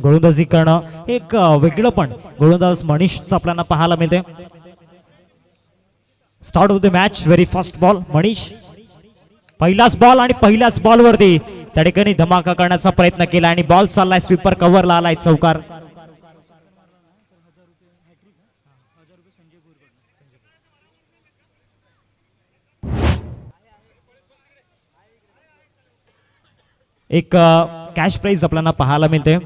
गोलंदाजी करणं एक वेगळं पण गोलंदाज मनीषचं आपल्याला पाहायला मिळते. Start of the match, very first ball Manish, पहिलाच बॉल आणि पहिल्याच बॉलवरती त्या ठिकाणी धमाका करण्याचा प्रयत्न केला आणि बॉल चाललाय स्वीपर कव्हरला आलाय चौकार. एक कॅश प्राइज आपल्याला पाहायला मिळते.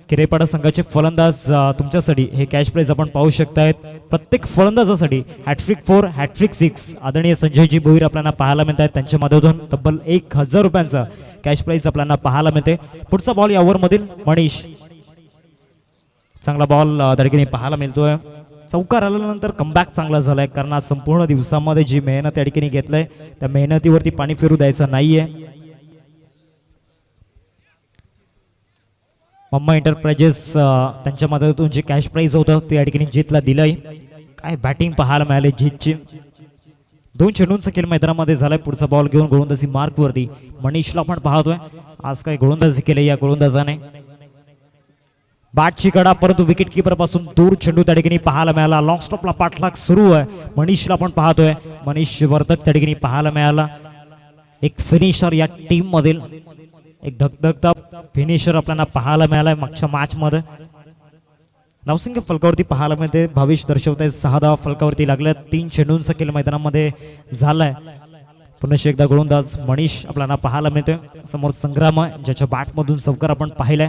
किरेपाडा संघाचे फलंदाज तुमच्यासाठी हे कॅश प्राइज आपण पाहू शकतायत. प्रत्येक फलंदाजासाठी हॅट्रिक 4 हॅट्रिक 6 आदरणीय संजयजी भोईर आपल्याला पाहायला मिळत आहेत. त्यांच्या मदतून तब्बल 1000 रुपयांचा कॅश प्राइज आपल्याला पाहायला मिळते. पुढचा बॉल या ओव्हर मधील मनीष, चांगला बॉल त्या ठिकाणी पाहायला मिळतोय. चौकार आल्यानंतर कमबॅक चांगला झालाय, कारण आज संपूर्ण दिवसामध्ये जी मेहनत त्या ठिकाणी घेतलंय त्या मेहनतीवरती पाणी फिरू द्यायचं नाहीये. मम्मा एंटरप्राइजेस त्यांच्या मदतून जे कॅश प्राइज होतं ते या ठिकाणी जीतला दिलंय. काय बॅटिंग पाहायला मिळाली जीतची. 2 चेंडूंचा खेळ मैदानामध्ये झालाय. पुढचा बॉल घेऊन गोलंदाजी मार्क वरती मनीषला आपण पाहतोय. आज काय गोलंदाजी केली या गोलंदाजाने. बॅटची कडा परंतु विकेट किपर पासून दूर चेंडू त्या ठिकाणी पाहायला मिळाला. लॉंग स्टॉपला पाठलाग सुरू आहे. मनीषला आपण पाहतोय. मनीष वर्धक त्या ठिकाणी पाहायला मिळाला. एक फिनिशर या टीम मधील एक धगधगता फिनिशर आपल्याला पाहायला मिळालाय. मागच्या मॅच मध्ये धावसंख्या फलकावरती पाहायला मिळते. भविष्य दर्शवत आहे. 6 धावा फलकावरती लागल्या. 3 चेंडूंचा खेळ मैदानामध्ये झालाय. पुन्हा एकदा गोलंदाज मनीष आपल्याला पाहायला मिळतोय. समोर संग्राम आहे ज्याच्या बॅट मधून चौकार आपण पाहिलाय,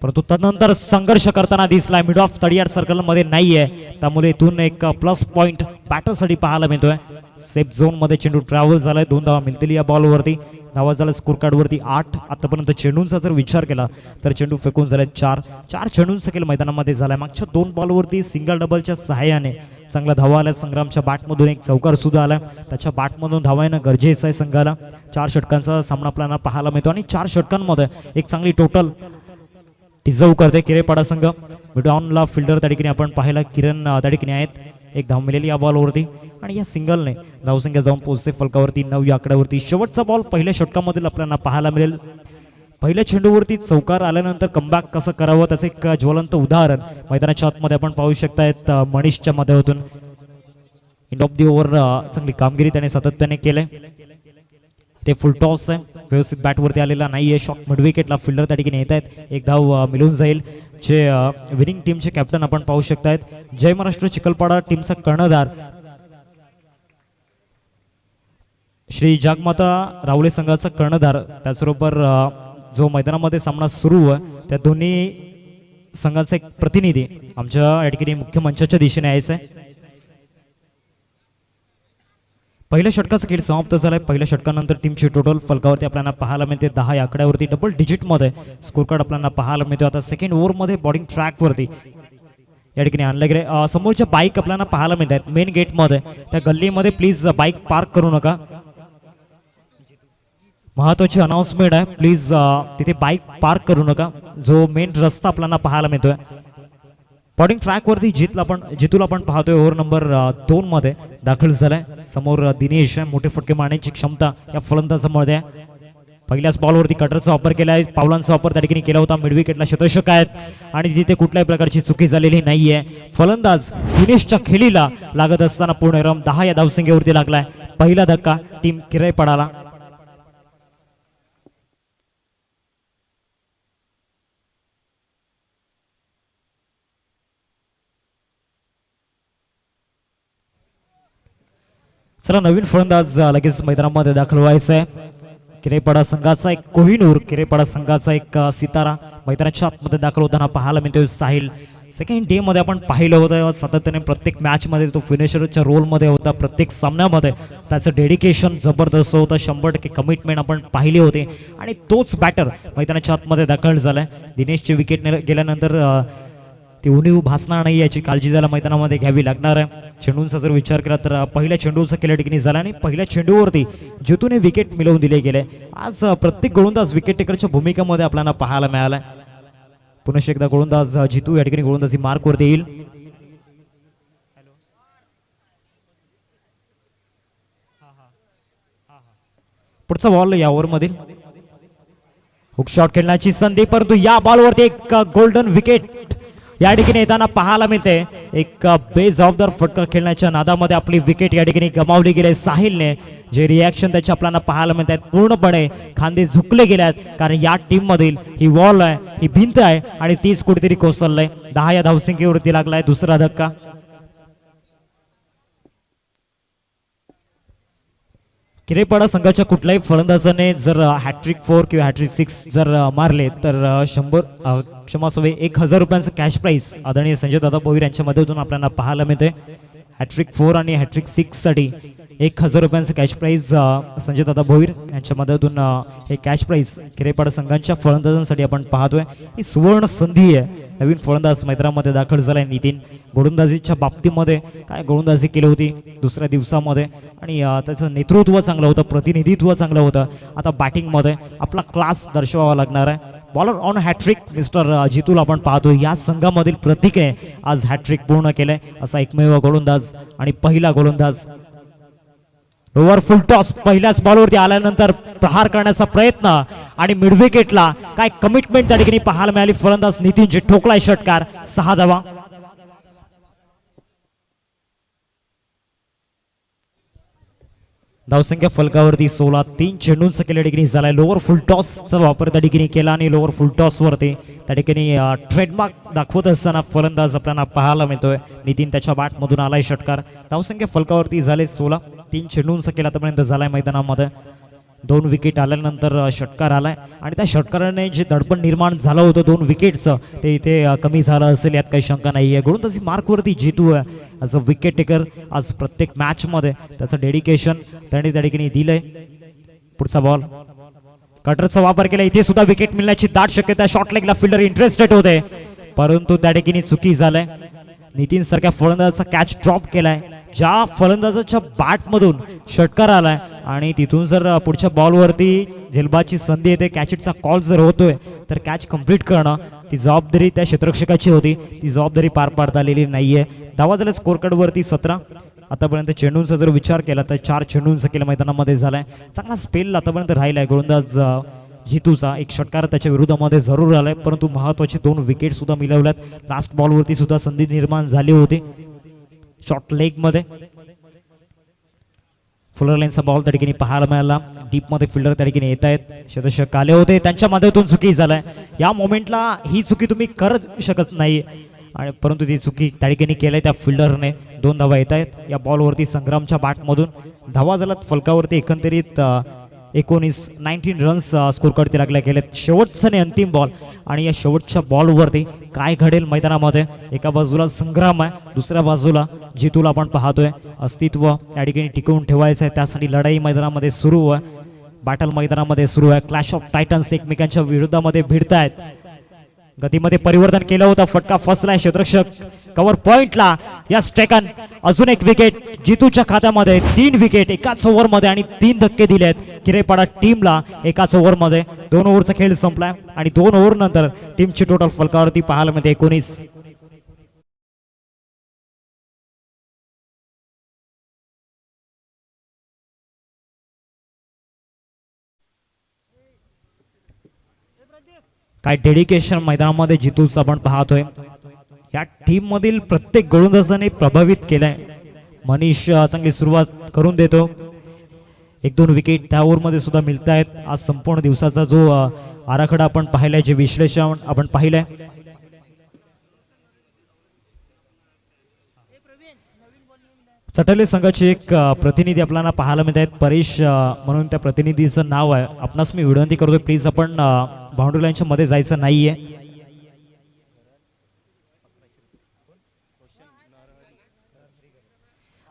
परंतु त्यानंतर संघर्ष करताना दिसलाय. मिड ऑफ 38 सर्कल मध्ये नाहीये, त्यामुळे इथून एक प्लस पॉइंट बॅटरसाठी पाहायला मिळतोय. सेफ झोन मध्ये चेंडू ट्रॅव्हल झालाय. 2 धावा मिळतील या बॉलवरती. धावा झाला स्कोर कार्ड वरती 8. आतापर्यंत चेंडूंचा जर विचार केला तर चेंडू फेकून झाले 4 चेंडूंचा खेळ मैदानामध्ये झालाय. मागच्या 2 बॉलवरती सिंगल डबलच्या सहाय्याने चांगला धावा आल्या. संग्रामच्या बॅटमधून एक चौकार सुद्धा आला. त्याच्या बॅटमधून धावा येणं गरजेचं आहे संघाला. 4 षटकांचा सामना आपल्याला पाहायला मिळतो आणि 4 षटकांमध्ये एक चांगली टोटल डिझर्व करते किरेपाडा संघ. मिडऑनला फिल्डर त्या ठिकाणी आपण पाहिला किरण त्या ठिकाणी आहेत. एक धाव मिळाली या बॉलवरती आणि या सिंगलने धावसंख्या जाऊन पोहोचते फलकावरती 9 या आकड्यावरती. शेवटचा बॉल पहिल्या षटकामधील आपल्याला पाहायला मिळेल. पहिल्या चेंडूवरती चौकार आल्यानंतर कमबॅक कसं करावं त्याचं एक ज्वलंत उदाहरण मैदानाच्या आतमध्ये आपण पाहू शकतायत. मनीषच्या माध्यमातून एंड ऑफ दी ओव्हर चांगली कामगिरी त्याने सातत्याने केले. ते फुल टॉस आहे, व्यवस्थित बॅटवरती आलेला नाहीये. शॉट मिड विकेटला फिल्डर त्या ठिकाणी येत आहेत. एक धाव मिळून जाईल. जे विनिंग टीमचे कॅप्टन आपण पाहू शकतायत. जय महाराष्ट्र चिखलपाडा टीमचा कर्णधार श्री जागमाता रावले संघाचा कर्णधार, त्याचबरोबर जो मैदानामध्ये सामना सुरू आहे त्या दोन्ही संघाचा एक प्रतिनिधी आमच्या या ठिकाणी मुख्य मंचाच्या दिशेने यायचं आहे. पहिल्या षटकाचा खेळ समाप्त झालाय. पहिल्या षटकानंतर टीमची टोटल फलकावरती आपल्याला पाहायला मिळते 10 या आकड्यावरती. डबल डिजिट मध्ये स्कोर कार्ड आपल्याला पाहायला मिळतो. आता सेकंड ओव्हर मध्ये बॉलिंग ट्रॅक वरती या ठिकाणी आणले गेले. समोरच्या बाईक आपल्याला पाहायला मिळत आहेत मेन गेट मध्ये. त्या गल्लीमध्ये प्लीज बाईक पार्क करू नका. महत्वाची अनाउन्समेंट आहे, प्लीज तिथे बाईक पार्क करू नका. जो मेन रस्ता आपल्याला पाहायला मिळतोय बॉलिंग ट्रॅक वरती जितूला आपण पाहतोय. ओव्हर नंबर 2 मध्ये दाखल झालाय. समोर दिनेश मोठे फटके मारण्याची क्षमता या फलंदाजामध्ये. पहिल्याच बॉलवरती कटरचा वापर केलाय. पावलांचा वापर त्या ठिकाणी केला होता. मिड विकेटला शतषक आहेत आणि तिथे कुठल्याही प्रकारची चुकी झालेली नाहीये. फलंदाज दिनेशच्या खेळीला लागत असताना पूर्ण रम 10 या धावसंख्येवरती लागलाय. पहिला धक्का टीम किरेपाडाला. चला नवीन फलंदाज लगेच मैदानामध्ये दाखल व्हायचा आहे. किरेपाडा संघाचा एक कोहिनूर, किरेपाडा संघाचा एक सितारा मैदानाच्या आतमध्ये दाखल होताना पाहायला मिळतोय. साहिल सेकंड डे मध्ये आपण पाहिलं होतं सातत्याने प्रत्येक मॅच मध्ये तो फिनिशरच्या रोल मध्ये होता. प्रत्येक सामन्यामध्ये त्याचं डेडिकेशन जबरदस्त होतं. 100% कमिटमेंट आपण पाहिले होते आणि तोच बॅटर मैदानाच्या आतमध्ये दाखल झालाय. दिनेशचे विकेट गेल्यानंतर ती उणीव भासणार नाही याची काळजी त्याला मैदानामध्ये घ्यावी लागणार आहे. चेंडूंचा जर विचार केला तर पहिल्या चेंडूचा केल्या ठिकाणी झाला आणि पहिल्या चेंडूवरती जितूने विकेट मिळवून दिले गेले. आज प्रत्येक गोलंदाज विकेट टेकरच्या भूमिकेमध्ये आपल्याला पाहायला मिळालाय. पुन्हा एकदा गोलंदाज जितू या ठिकाणी गोलंदाजी मार्क वरती येईल. पुढचा बॉल या ओव्हर मधील हुक शॉट खेळण्याची संधी, परंतु या बॉलवरती एक गोल्डन विकेट या ठिकाणी येताना पाहायला मिळते. एक बेस ऑफ द फटका खेळण्याच्या नादामध्ये आपली विकेट या ठिकाणी गमावली गेली. साहिलने जे रिॲक्शन त्याचे आपल्याला पाहायला मिळत आहेत, पूर्णपणे खांदे झुकले गेले आहेत, कारण या टीम मधील ही वॉल आहे, ही भिंत आहे आणि तीच कुठेतरी कोसळलंय. 10 या धावसंख्येवरती लागलाय दुसरा धक्का. किरेपाडा संघाच्या कुठल्याही फलंदाजाने जर हॅट्रिक 4 किंवा हॅट्रिक 6 जर मारले तर 100 क्षमास्वे 1000 रुपयांचं कॅश प्राईज आदरणीय संजय दादा भोईर यांच्या मदतीतून आपल्याला पाहायला मिळते. हॅट्रिक 4 आणि हॅट्रिक 6 साठी 1000 रुपयांचं कॅश प्राईज संजय दादा भोईर यांच्या मदतीतून हे कॅश प्राईज किरेपाडा संघांच्या फलंदाजांसाठी आपण पाहतोय. ही सुवर्ण संधी आहे. नवीन फलंदाज मैदानामध्ये दाखल झालाय नितीन. गोलंदाजीच्या बाबतीमध्ये काय गोलंदाजी केली होती दुसऱ्या दिवसामध्ये आणि त्याचं नेतृत्व चांगलं होतं, प्रतिनिधित्व चांगलं होतं. आता बॅटिंगमध्ये आपला क्लास दर्शवावा लागणार आहे. बॉलर ऑन हॅट्रिक मिस्टर जितूल आपण पाहतो. या संघामधील प्रतीकने आज हॅट्रिक पूर्ण केलंय असा एकमेव गोलंदाज आणि पहिला गोलंदाज. लोअर फुल टॉस पहिल्याच बॉलवरती आल्यानंतर प्रहार करण्याचा प्रयत्न आणि मिड विकेटला काय कमिटमेंट त्या ठिकाणी पाहायला मिळाली. फलंदाज नितीनजी ठोकलाय षटकार. 6 धावा. धावसंख्या फलकावरती 16. 3 चेंडूंचा केल्या ठिकाणी झालाय. लोअर फुल टॉसचा वापर त्या ठिकाणी केला आणि लोअर फुल टॉस वरती त्या ठिकाणी ट्रेडमार्क दाखवत असताना फलंदाज आपल्याला पाहायला मिळतोय. नितीन त्याच्या बॅट मधून आलाय षटकार. धावसंख्या फलकावरती झाले 16. 3 चेंडूंचा केला आतापर्यंत झालाय मैदानामध्ये. 2 विकेट आल्यानंतर षटकार आलाय आणि त्या षटकाराने जे दडपण निर्माण झालं होतं 2 विकेटचं ते इथे कमी झालं असेल यात काही शंका नाहीये. गोलंदाजी मार्कवरती जितू आहे ॲज अ विकेट टेकर. आज प्रत्येक मॅच मध्ये त्याचं डेडिकेशन त्याने त्या ठिकाणी दिलंय. पुढचा बॉल कटरचा वापर केला. इथे सुद्धा विकेट मिळण्याची दाट शक्यता. शॉर्ट लेगला फिल्डर इंटरेस्टेड होते परंतु त्या ठिकाणी चुकी झालंय. नितीन सारख्या फलंदाजाचा कॅच ड्रॉप केलाय. ज्या फलंदाजाच्या बॅट मधून षटकार आलाय आणि तिथून जर पुढच्या बॉलवरती झेलबाची संधी येते, कॅचचा कॉल जर होतोय तर कॅच कंप्लीट करणं ती जबाबदारी त्या क्षेत्ररक्षकाची होती. ती जबाबदारी पार पाडता आलेली नाहीये. धावा झाल्या स्कोर कार्ड वरती 17. आतापर्यंत चेंडूंचा जर विचार केला तर 4 चेंडूंचा केला मैदानामध्ये झालाय. चांगला स्पेल आतापर्यंत राहिलाय गोलंदाज जितूचा. एक षटकार त्याच्या विरोधामध्ये जरूर आलाय परंतु महत्वाची 2 विकेट सुद्धा मिळवल्यात. लास्ट बॉलवरती सुद्धा संधी निर्माण झाली होती. शॉर्ट लेग मध्ये फुलर लाईनचा बॉल त्या ठिकाणी पाहायला मिळाला. डीप मध्ये फिल्डर त्या ठिकाणी येत आहेत. शतक आले होते त्यांच्या मदतीतून चुकी झालाय. या मोमेंटला ही चुकी तुम्ही करत शकत नाही आणि परंतु ती चुकी त्या ठिकाणी केली त्या फिल्डरने. 2 धावा येत आहेत या बॉलवरती संग्रामच्या बॅटमधून. धावा झाल्यात फलकावरती एकंदरीत 19 रन्स स्कोर करते लागल्या गेलेत. शेवटचा आणि अंतिम बॉल आणि या शेवटच्या बॉलवरती काय घडेल मैदानामध्ये. एका बाजूला संग्राम आहे, दुसऱ्या बाजूला जितूला आपण पाहतोय. अस्तित्व या ठिकाणी टिकवून ठेवायचं आहे त्यासाठी लढाई मैदानामध्ये सुरू आहे. बॅटल मैदानामध्ये सुरू आहे. क्लॅश ऑफ टायटन्स एकमेकांच्या विरोधामध्ये भिडतायत. गतीमध्ये परिवर्तन केलं होतं. फटका फसलाय. क्षेत्ररक्षक कव्हर पॉइंटला. या स्ट्रेकन अजून एक विकेट जितूच्या खात्यामध्ये. 3 विकेट एकाच ओव्हरमध्ये आणि 3 धक्के दिलेत किरेपाडा टीमला एकाच ओव्हरमध्ये. 2 ओव्हरचा खेळ संपलाय आणि 2 ओव्हर नंतर टीमची टोटल फलकावरती पाहायला मिळते 19. काय डेडिकेशन मैदानामध्ये जितूच आपण पाहतोय. या टीम मधील प्रत्येक गोलंदाजाने प्रभावित केलाय. मनीष चांगली सुरुवात करून देतो. 1-2 विकेट त्या ओव्हरमध्ये सुद्धा मिळत आहेत. आज संपूर्ण दिवसाचा जो आराखडा आपण पाहिलाय, जे विश्लेषण आपण पाहिलंय, चटले संघाचे एक प्रतिनिधी आपल्याला पाहायला मिळत आहेत. परेश म्हणून त्या प्रतिनिधीचं नाव आहे. आपणास मी विनंती करतोय प्लीज आपण बाउंड्री लाईनच्या मध्ये जायचं नाहीये.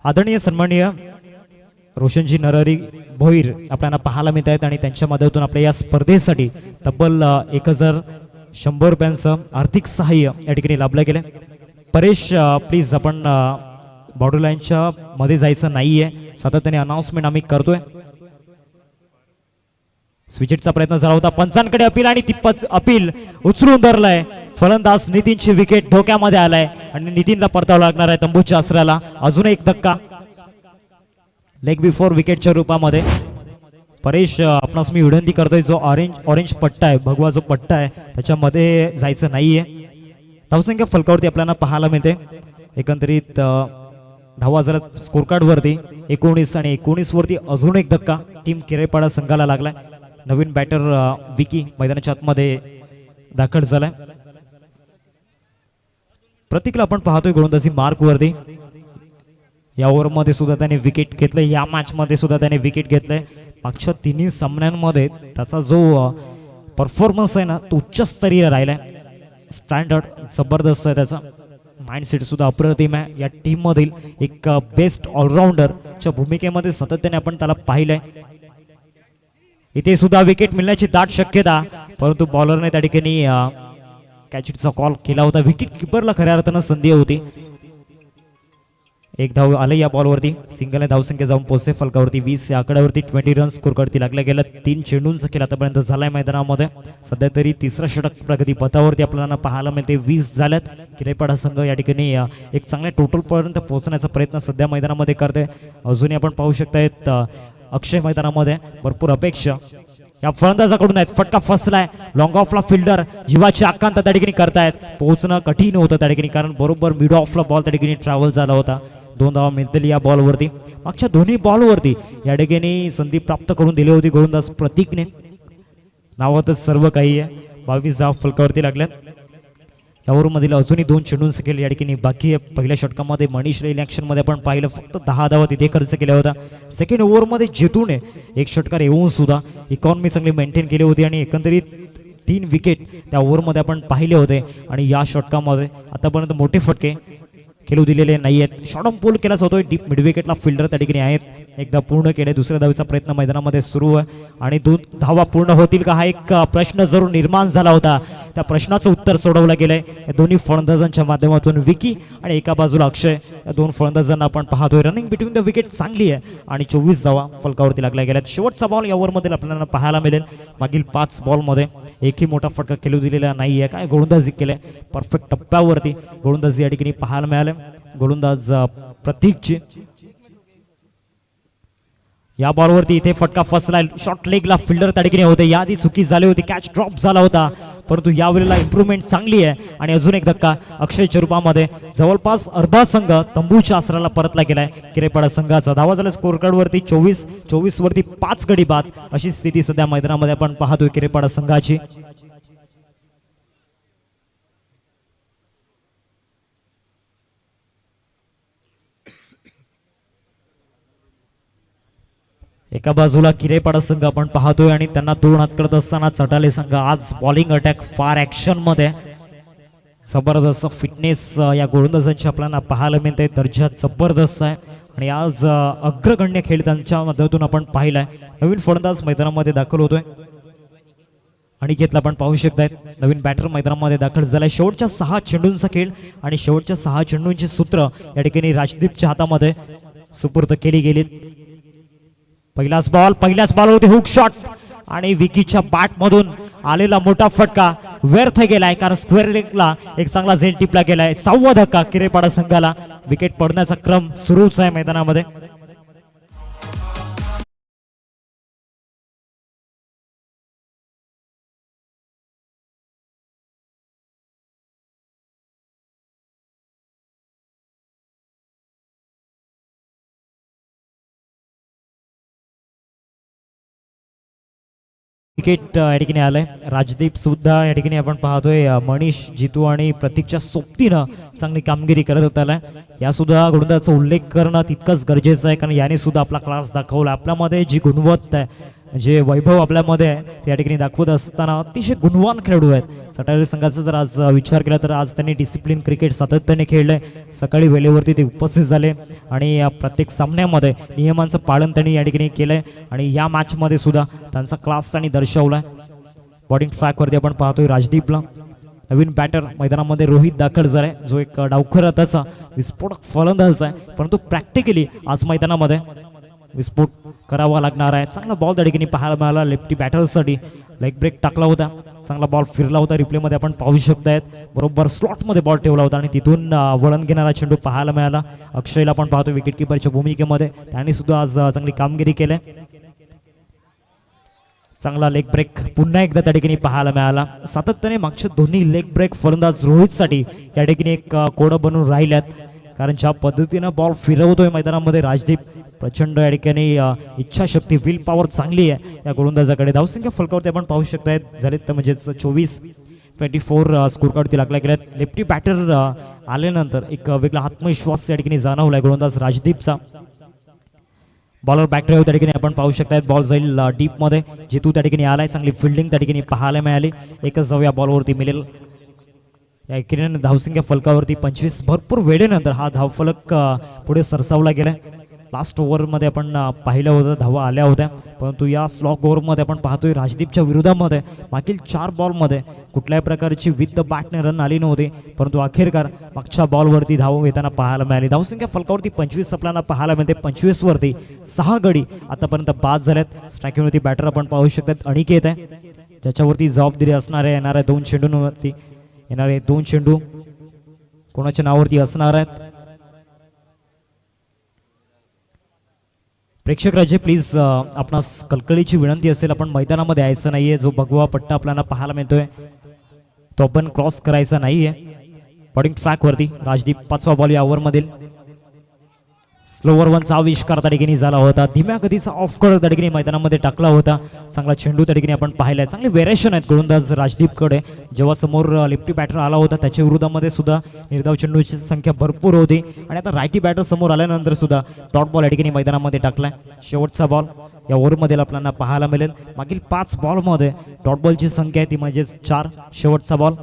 आदरणीय सन्माननीय रोशनजी नरहरी भोईर आपल्याला पाहायला मिळत आहेत आणि त्यांच्या मदतीतून आपल्या या स्पर्धेसाठी तब्बल 1100 रुपयांचं आर्थिक सहाय्य या ठिकाणी लाभलं गेलं. परेश प्लीज आपण बाउंड्री लाईनच्या मध्ये जायचं नाहीये. सातत्याने अनाउन्समेंट आम्ही करतोय. स्विचेटचा प्रयत्न झाला होता. पंचांकडे अपील आणि ती अपील उचलून धरलाय. फलंदाज नितीनची विकेट धोक्यामध्ये आलाय आणि नितीनला परतावं लागणार आहे तंबूच्या आसऱ्याला. अजून एक धक्का लेग बिफोर विकेटच्या रूपामध्ये. परेश आपणास मी विनंती करतोय, जो ऑरेंज पट्टा आहे, भगवा जो पट्टा आहे त्याच्यामध्ये जायचं नाहीये. धावसंख्या फलकावरती आपल्याला पाहायला मिळते. एकंदरीत धावा झाला स्कोर कार्ड वरती 19 आणि 19 वरती अजून एक धक्का टीम किरेपाडा संघाला लागलाय. नवीन बॅटर विकी मैदानाच्या आतमध्ये दाखल झालाय. प्रतीकला आपण पाहतोय गोलंदाजी मार्क वरती. या ओव्हरमध्ये सुद्धा त्याने विकेट घेतलंय, या मॅच मध्ये सुद्धा त्याने विकेट घेतलंय. मागच्या तिन्ही सामन्यांमध्ये त्याचा जो परफॉर्मन्स आहे ना तो उच्चस्तरीय राहिलाय. स्टँडर्ड जबरदस्त आहे त्याचा. माइंडसेट सुद्धा अप्रतिम आहे. या टीम मधील एक बेस्ट ऑलराऊंडरच्या भूमिकेमध्ये सातत्याने आपण त्याला पाहिलंय. इथे सुद्धा विकेट मिळण्याची दाट शक्यता, परंतु बॉलरने त्या ठिकाणी कॅचचा कॉल केला होता. विकेट किपरला खऱ्या अर्थानं संधी होती. एक धाव आले या बॉलवरती. सिंगलने धावसंख्या जाऊन पोहोचते फलकावरती 20 या आकड्यावरती. 20 रन्स स्कोर करती लागल्या गेल्या. 3 चेंडूंचा खेळ आतापर्यंत झालाय मैदानामध्ये. सध्या तरी तिसरा षटक प्रगती पथावरती आपल्याला पाहायला मिळते. 20 झाल्यात. किरेपाडा संघ या ठिकाणी एक चांगल्या टोटल पर्यंत पोहोचण्याचा प्रयत्न सध्या मैदानामध्ये करते. अजूनही आपण पाहू शकतायत अक्षय मैदानामध्ये भरपूर अपेक्षा या फलंदाजाकडून आहेत. फटका फसलाय. लॉंग ऑफला फिल्डर जीवाची आकांत त्या ठिकाणी करतायत. पोहोचणं कठीण होतं त्या ठिकाणी, कारण बरोबर मिड ऑफला बॉल त्या ठिकाणी ट्रॅव्हल झाला होता. 2 धावा मिळतील या बॉलवरती. मागच्या दोन्ही बॉलवरती या ठिकाणी संधी प्राप्त करून दिली होती गोलंदाज प्रतीकने. नावातच सर्व काही आहे. 22 धावा फलकावरती लागल्यात. या ओव्हरमधील अजूनही 2 चेंडूंचा खेळ या ठिकाणी बाकी आहे. पहिल्या षटकामध्ये मनीष रैल मध्ये आपण पाहिलं फक्त 10 धावा तिथे खर्च केल्या होता. सेकंड ओव्हरमध्ये जेतूने एक षटकार येऊन सुद्धा इकॉनॉमी चांगली मेंटेन केली होती आणि एकंदरीत 3 विकेट त्या ओव्हरमध्ये आपण पाहिले होते. आणि या षटकामध्ये आतापर्यंत मोठे फटके खेळू दिलेले नाही आहेत. शॉर्ट ऑन पोल केलाच होतोय. डीप मिड विकेटला फिल्डर त्या ठिकाणी आहेत. एकदा पूर्ण केले. दुसऱ्या धावेचा प्रयत्न मैदानामध्ये सुरू आहे आणि 2 धावा पूर्ण होतील का हा एक प्रश्न जरूर निर्माण झाला होता. त्या प्रश्नाचं उत्तर सोडवलं गेलंय या दोन्ही फलंदाजांच्या माध्यमातून. विकी आणि एका बाजूला अक्षय, या 2 फलंदाजांना आपण पाहतोय. रनिंग बिटवीन द विकेट चांगली आहे आणि 24 धावा फलकावरती लागल्या गेल्यात. शेवटचा बॉल या ओव्हरमध्ये आपल्याला पाहायला मिळेल. मागील 5 बॉलमध्ये एकही मोठा फटका खेळू दिलेला नाहीये. काय गोलंदाजी केलंय परफेक्ट टप्प्यावरती गोलंदाजी या ठिकाणी पाहायला मिळाले. गोलंदाज प्रतीकची या बॉलवरती इथे फटका फसलाय. शॉर्ट लेगला फिल्डर त्या ठिकाणी होते. याआधी चुकी झाली होती. कॅच ड्रॉप झाला होता, परंतु यावेळेला इम्प्रूव्हमेंट चांगली आहे. आणि अजून एक धक्का अक्षयच्या रूपामध्ये. जवळपास अर्धा संघ तंबूच्या आसराला परतला गेलाय किरेपाडा संघाचा. धावा झाला स्कोर कार्ड वरती 24 वरती 5 गडी बाद अशी स्थिती सध्या मैदानामध्ये आपण पाहतोय किरेपाडा संघाची. एका बाजूला किरेपाडा संघ आपण पाहतोय आणि त्यांना 2 हात करत असताना चटाले संघ आज बॉलिंग अटॅक फार ऍक्शन मध्ये. जबरदस्त फिटनेस या गोलंदाजांची आपल्याला पाहायला मिळते. दर्जा जबरदस्त आहे आणि आज अग्रगण्य खेळ त्यांच्या माध्यमातून आपण पाहिलाय. नवीन फलंदाज मैदानामध्ये दाखल होतोय आणि घेतला आपण पाहू शकतायत. नवीन बॅटर मैदानामध्ये दाखल झालाय. शेवटच्या 6 चेंडूंचा खेळ आणि शेवटच्या 6 चेंडूंची सूत्र या ठिकाणी राजदीपच्या हातामध्ये सुपूर्द केली गेली. पहिल्याच बॉल होते हुक शॉट आणि विकीच्या बॅट मधून आलेला मोठा फटका व्यर्थ गेलाय, कारण स्क्वेअर लेगला एक चांगला झेल टिपला गेलाय. 6वा धक्का किरेपाडा संघाला. विकेट पडण्याचा क्रम सुरूच आहे मैदानामध्ये. विकेट या ठिकाणी आलंय. राजदीप सुद्धा या ठिकाणी आपण पाहतोय. मनीष, जितू आणि प्रतीकच्या सोबतीनं चांगली कामगिरी करत होता. या सुद्धा गोलंदाजाचा उल्लेख करणं तितकंच गरजेचं आहे, कारण याने सुद्धा आपला क्लास दाखवला. आपल्यामध्ये जी गुणवत्ता आहे, जे वैभव आपल्यामध्ये आहे ते या ठिकाणी दाखवत असताना अतिशय गुणवान खेळाडू आहेत. सटाळे संघाचा जर आज विचार केला तर आज त्यांनी डिसिप्लिन क्रिकेट सातत्याने खेळलंय. सकाळी वेळेवरती ते उपस्थित झाले आणि प्रत्येक सामन्यामध्ये नियमांचं पालन त्यांनी या ठिकाणी केलंय आणि या मॅचमध्ये सुद्धा त्यांचा क्लास त्यांनी दर्शवलाय. बॉलिंग ट्रॅकवरती आपण पाहतोय राजदीपला. नवीन बॅटर मैदानामध्ये रोहित दाखल झालाय, जो एक डावखर त्याचा विस्फोटक फलंदाज आहे, परंतु प्रॅक्टिकली आज मैदानामध्ये विस्फोट करावा लागणार आहे. चांगला बॉल त्या ठिकाणी पाहायला मिळाला लेफ्टी बॅटर्ससाठी. लेग ब्रेक टाकला होता, चांगला बॉल फिरला होता. रिप्लेमध्ये आपण पाहू शकतायत बरोबर स्लॉटमध्ये बॉल ठेवला होता आणि तिथून वळण घेणारा चेंडू पाहायला मिळाला. अक्षयला आपण पाहतो विकेट किपरच्या भूमिकेमध्ये, त्यांनी सुद्धा आज चांगली कामगिरी केली. चांगला लेग ब्रेक पुन्हा एकदा त्या ठिकाणी पाहायला मिळाला. सातत्याने मागच्या दोन्ही लेग ब्रेक फलंदाज रोहितसाठी या ठिकाणी एक कोडं बनून राहिल्यात. कारण ज्या पद्धतीनं बॉल फिरवतोय मैदानामध्ये राजदीप, प्रचंड या ठिकाणी इच्छाशक्ती, विल पॉवर चांगली आहे या गोलंदाजाकडे. धावसंख्या फलकावरती आपण पाहू शकताय झालेत तर म्हणजेच 24 स्कोर कार्डवरती लागल्या गेल्यात. लेफ्टी बॅटर आल्यानंतर एक वेगळा आत्मविश्वास या ठिकाणी जाणवलाय गोलंदाज राजदीपचा. बॉलर बॅक ड्राईव्ह त्या ठिकाणी आपण पाहू शकताय. बॉल जाईल डीप मध्ये, जितू त्या ठिकाणी आलाय. चांगली फिल्डिंग त्या ठिकाणी पाहायला मिळाली. एकच धाव या बॉलवरती मिळेल. या एकीने धावसंख्या फलकावरती 25 भरपूर वेळेनंतर हा धावफलक पुढे सरसावला गेलाय. लास्ट ओव्हरमध्ये आपण पाहिलं होतं धावा आल्या होत्या, परंतु या स्लॉग ओव्हरमध्ये आपण पाहतोय राजदीपच्या विरोधामध्ये मागील 4 बॉलमध्ये कुठल्याही प्रकारची विथ द बॅटने रन आली नव्हती, परंतु अखेरकार मागच्या बॉलवरती धाव येताना पाहायला मिळाली. धावसंख्या फलकावरती 25 आपल्याला पाहायला मिळते. 25 वरती 6 गडी आतापर्यंत बाद झाल्यात. स्ट्रायकिंगवरती बॅटर आपण पाहू शकतात अनिकेत आहे, ज्याच्यावरती जबाबदारी असणारे येणाऱ्या 2 चेंडूंवरती. येणारे 2 चेंडू कोणाच्या नावावरती असणार आहेत? प्रेक्षक राजे प्लीज आपणास कलकलीची विनंती असेल, आपण मैदानामध्ये यायचं नाहीये. जो भगवा पट्टा आपल्याला पाहायला मिळतोय तो आपण क्रॉस करायचा नाहीये. बॉलिंग ट्रॅक वरती राजदीप 5वा बॉल या ओव्हरमधील. स्लोवर वनचा आविष्कार त्या ठिकाणी झाला होता. धीम्या गतीचा ऑफ कड त्या ठिकाणी मैदानामध्ये टाकला होता. चांगला चेंडू त्या ठिकाणी आपण पाहिलाय. चांगले व्हेरिएशन आहेत गोलंदाज राजदीपकडे. जेव्हा समोर लेफ्टी बॅटर आला होता त्याच्या विरोधामध्ये सुद्धा निर्धाव चेंडूची संख्या भरपूर होती, आणि आता रायटी बॅटर समोर आल्यानंतर सुद्धा डॉट बॉल या ठिकाणी मैदानामध्ये टाकलाय. शेवटचा बॉल या ओव्हरमध्ये आपल्याला पाहायला मिळेल. मागील 5 बॉलमध्ये डॉट बॉलची संख्या आहे ती म्हणजेच 4. शेवटचा बॉल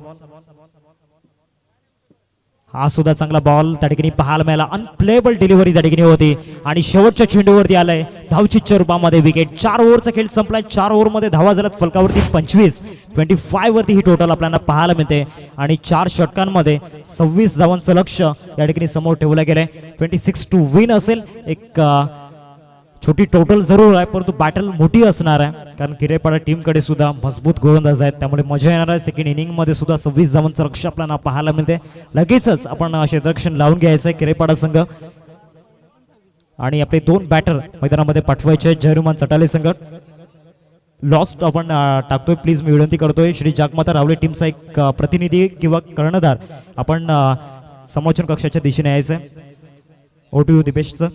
हा सुद्धा चांगला बॉल त्या ठिकाणी पाहायला मिळाला. अनप्लेबल डिलिव्हरी त्या ठिकाणी होती आणि शेवटच्या चेंडूवरती आलाय धावचीच्या रूपामध्ये विकेट. 4 ओव्हरचा खेळ संपलाय. 4 ओव्हरमध्ये धावा झाल्यात फलकावरती 25 वरती ही टोटल आपल्याला पाहायला मिळते, आणि 4 षटकांमध्ये 26 धावांचं लक्ष या ठिकाणी समोर ठेवलं गेलंय. 26 टू विन असेल. एक छोटी टोटल जरूर आहे, परंतु बॅटल मोठी असणार आहे, कारण किरेपाडा टीमकडे सुद्धा मजबूत गोलंदाज आहेत, त्यामुळे मजा येणार आहे. सेकंड इनिंग मध्ये सुद्धा 26 धावांचं लक्ष आपल्याला पाहायला मिळते. लगेचच आपण क्षेत्ररक्षण लावून घ्यायचं आहे किरेपाडा संघ, आणि आपले 2 बॅटर मैदानामध्ये पाठवायचे आहेत. जयरुमान चटाले संघ लॉस्ट आपण टाकतोय. प्लीज मी विनंती करतोय श्री जागमाता रावले टीमचा एक प्रतिनिधी किंवा कर्णधार आपण समालोचन कक्षाच्या दिशेने यायचंय. ओटीयू दिपेशचं.